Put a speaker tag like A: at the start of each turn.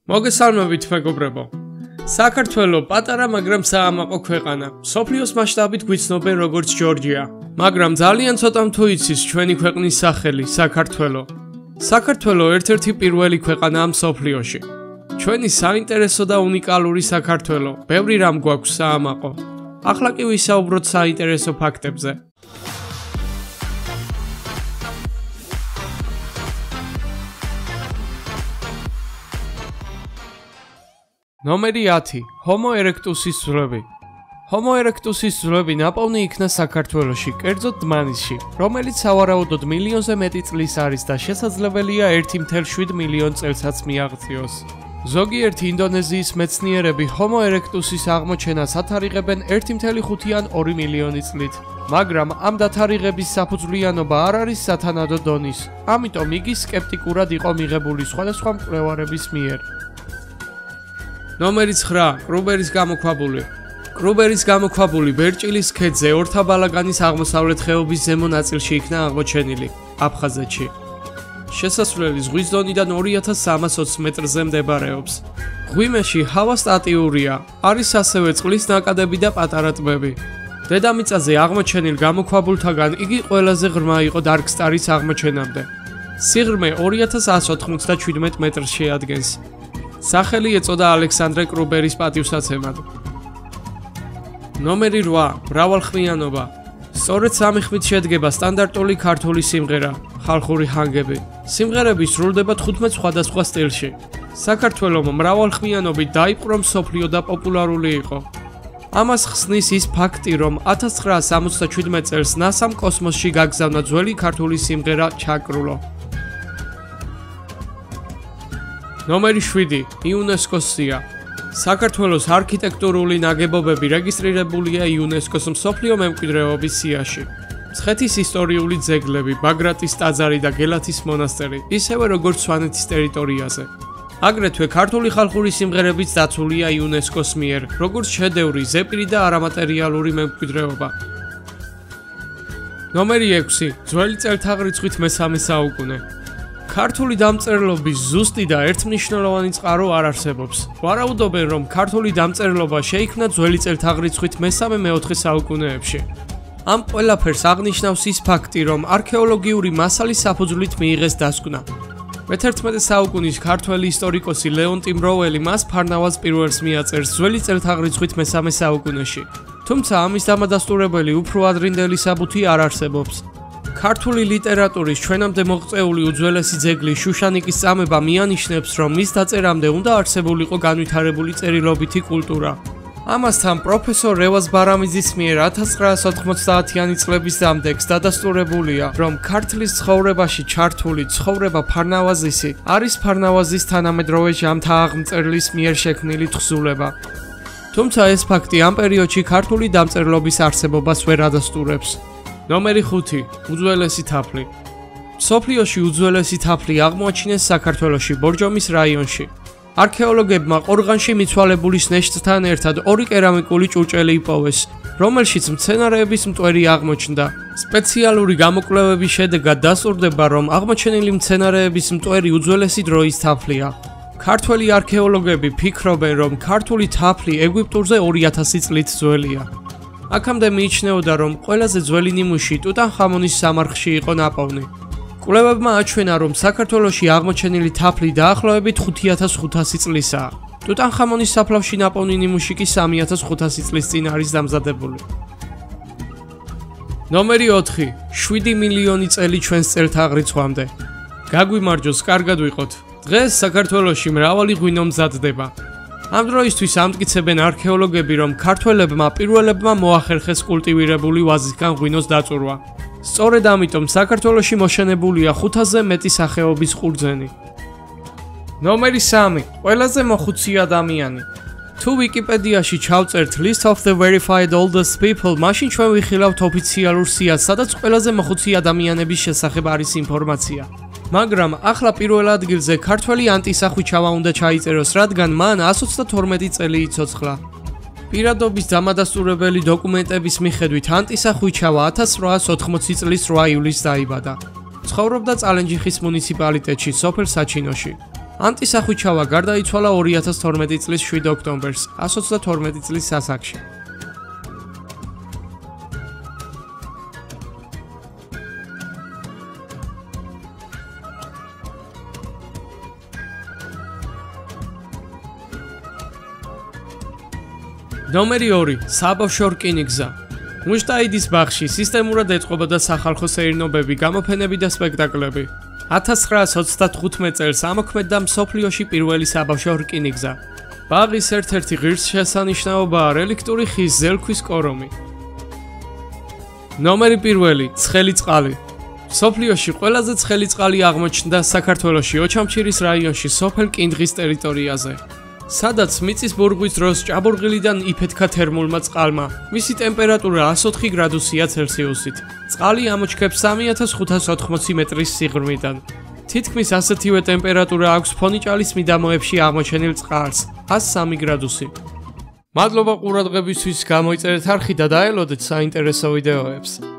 A: მოგესალმებით მეგობრებო. საქართველო პატარა, მაგრამ საამაყო ქვეყანა. მსოფლიოს მასშტაბით გვიცნობენ როგორც ჯორჯია, მაგრამ ძალიან ცოტამ თუ იცის ჩვენი ქვეყნის სახელი საქართველო. საქართველო ერთ-ერთი პირველი ქვეყანაა მსოფლიოში. ჩვენი საინტერესო და უნიკალური საქართველო. ბევრი რამ გვაქვს საამაყო. ახლა კი ვისაუბროთ საინტერესო ფაქტებზე. ნომერი 10. Homo erectus-ის ძვლები. Homo erectus-ის ძვლები ნაპოვნი იქნა საქართველოში, კერძოდ დმანისში, რომელიც სავარაუდოდ მილიონზე მეტი წლის არის და შესაძლებელია 1.7 მილიონ წელსაც მიაღწიოს. ზოგიერთი ინდონეზიის მეცნიერები Homo erectus-ის აღმოჩენას ათარიღებენ 1.5 ან 2 მილიონი წლით, მაგრამ ამ დათარიღების საფუძვლიანობა არ არის სათანადო დონის, ამიტომ იგი სკეპტიკურად იყო მიღებული სხვადასხვა მკვლევარების მიერ. ნომერი 9. კრუბერის გამოქვაბული. კრუბერის გამოქვაბული ბერჭილის ქედზე ორთაბალაგანის აღმოსავლეთ ხეობის ზემო ნაწილში იქნა აღმოჩენილი, აფხაზეთში. შესასვლელი ზღვის დონიდან 2320 მეტრზე მდებარეობს. ღვიმეში ჰავა სტატიურია, არის ასევე წყლის ნაკადები და პატარა ტბები. დედამიწაზე აღმოჩენილ გამოქვაბულთაგან იგი ყველაზე ღრმა იყო დარკსტარის აღმოჩენამდე. სიღრმე 2197 მეტრს შეადგენს. სახელი ეწოდა ალექსანდრე კრუბერის პატივსაცემად. ნომერი 8. მრავალხმიანობა. სწორედ 3 ხმით შედგება სტანდარტული ქართული სიმღერა, ხალხური ჰანგები. სიმღერები სრულდება 15 სხვადასხვა სტილში. საქართველოს მრავალხმიანობით დაიპყრო მსოფლიო და პოპულარული იყო. ამას ხსნის ის ფაქტი, რომ 1977 წელს NASA-მ კოსმოსში გაგზავნა ძველი ქართული სიმღერა ჩაკრულო. ნომერი 7. იუნესკოს სია. საქართველოს არქიტექტურული ნაგებობები რეგისტრირებულია იუნესკოს მსოფლიო მემკვიდრეობის სიაში. მცხეთის ისტორიული ძეგლები, ბაგრატის ტაძარი და გელათის მონასტერი, ისევე როგორც სვანეთის ტერიტორიაზე. აგრეთვე ქართული ხალხური სიმღერებიც დაცულია იუნესკოს მიერ, როგორც შედევრი, ზეპირი და არამატერიალური მემკვიდრეობა. ნომერი 6. ძველი წელთაღრიცხვით მესამე საუკუნე. ქართული დამწერლობის ზუსტი და ერთმნიშვნელოვანი წყარო არ არსებობს. ვარაუდობენ, რომ ქართული დამწერლობა შეიქმნა ძველი წელთაღრიცხვით მესამე-მეოთხე საუკუნეებში. ამ ყველაფერს აღნიშნავს ის ფაქტი, რომ არქეოლოგიური მასალის საფუძვლით მიიღეს დასკვნა. მე-11 საუკუნის ქართველი ისტორიკოსი ლეონტი მროველი მას ფარნავაზ პირველს მიაწერს ძველი წელთაღრიცხვით მესამე საუკუნეში. თუმცა ამის დამადასტურებელი უფრო ადრინდელი საბუთი არ არსებობს. ქართული ლიტერატურის ჩვენამდე მოღწეული უძველესი ძეგლი შუშანიკის წამება მიანიშნებს, რომ მის დაწერამდე უნდა არსებულიყო განვითარებული წერილობითი კულტურა. ამასთან პროფესორ რევაზ ბარამიძის მიერ 1990-იანი წლების დამდეგს დადასტურებულია, რომ ქართლის ცხოვრებაში ჩართული ცხოვრება ფარნავაზისი არის ფარნავაზის თანამედროვე ჟამთა აღმწერლის მიერ შექმნილი თხზულება. თუმცა ეს ფაქტი ამ პერიოდში ქართული დამწერლობის არსებობას ვერ ადასტურებს. ნომერი 5. უძველესი თაფლი. მსოფლიოში უძველესი თაფლი აღმოაჩინეს საქართველოში, ბორჯომის რაიონში. არქეოლოგებმა ყორღანში მიცვალებულის ნეშტთან ერთად 2 კერამიკული ჭურჭელი იპოვეს, რომელშიც მცენარეების მტვერი აღმოჩნდა. სპეციალური გამოკვლევების შედეგად დასტურდება, რომ აღმოჩენილი მცენარეების მტვერი უძველესი დროის თაფლია. ქართველი არქეოლოგები ფიქრობენ, რომ ქართული თაფლი ეგვიპტურზე 2000 წლით ძველია. აქამდე მიიჩნეოდა, რომ ყველაზე ძველი ნიმუში ტუტანხამონის სამარხში იყო ნაპოვნი. კვლევებმა აჩვენა, რომ საქართველოში აღმოჩენილი თაფლი დაახლოებით 5500 წლისაა. ტუტანხამონის საფლავში ნაპოვნი ნიმუში კი 3500 წლის წინ არის დამზადებული. ნომერი 4. 7 მილიონი წელი ჩვენს წელთაღრიცხვამდე. გაგვიმარჯოს, კარგად ვიყოთ. დღეს საქართველოში მრავალი ღვინო მზადდება. ამ დროისთვის ამტკიცებენ არქეოლოგები, რომ ქართველებმა პირველებმა მოახერხეს კულტივირებული ვაზისგან ღვინოს დაწურვა. სწორედ ამიტომ საქართველოში მოშენებულია 500-ზე მეტი სახეობის ყურძენი. ნომერი 3. ყველაზე მოხუცი ადამიანი. თუ ვიკიპედიაში ჩავწერთ list of the verified oldest people, მაშინ ჩვენ ვიხილავთ ოფიციალურ სიას, სადაც ყველაზე მოხუცი ადამიანების შესახებ არის ინფორმაცია. მაგრამ ახლა პირველ ადგილზე ქართველი ანტისახვიჩავა უნდა ჩაიწეროს, რადგან მან 122 წელი იცოცხლა. პირადობის დამადასტურებელი დოკუმენტების მიხედვით ანტისახვიჩავა 1880 წლის 8 ივლისს დაიბადა. ცხოვრობდა წალენჯიხის მუნიციპალიტეტში, სოფელ საჩინოში. ანტისახვიჩავა გარდაიცვალა 2012 წლის 7 ოქტომბერს 132 წლის ასაკში. ნომერი 2. საბავშვო რკინიგზა. მუშტაიდის ბაღში სისტემურად ეწყობოდა სახალხო სეირნობები, გამოფენები და სპექტაკლები. 1935 წელს ამოქმედდა მსოფლიოში პირველი საბავშვო რკინიგზა. ბაღის ერთ-ერთი ღირსშესანიშნაობაა რელიქტური ხის ზელქვის კორომი. ნომერი 1. ცხელი წყალი. მსოფლიოში ყველაზე ცხელი წყალი აღმოჩნდა საქართველოში ოჩამჩირის რაიონში სოფელ კინდღის ტერიტორიაზე. სადაც მიწის ბურღვის დროს ჭაბურღილიდან იფეთქა თერმულმა წყალმა. მისი ტემპერატურა 104 გრადუსია ცელსიუსით. წყალი ამოჩქებს 3580 მეტრის სიღრმიდან. თითქმის ასეთივე ტემპერატურა აქვს ფონიჭალის მიდამოებში აღმოჩენილ წყალს, 103 გრადუსი. მადლობა ყურადღებისთვის, გამოიწერეთ არხი და დაელოდეთ საინტერესო ვიდეოებს.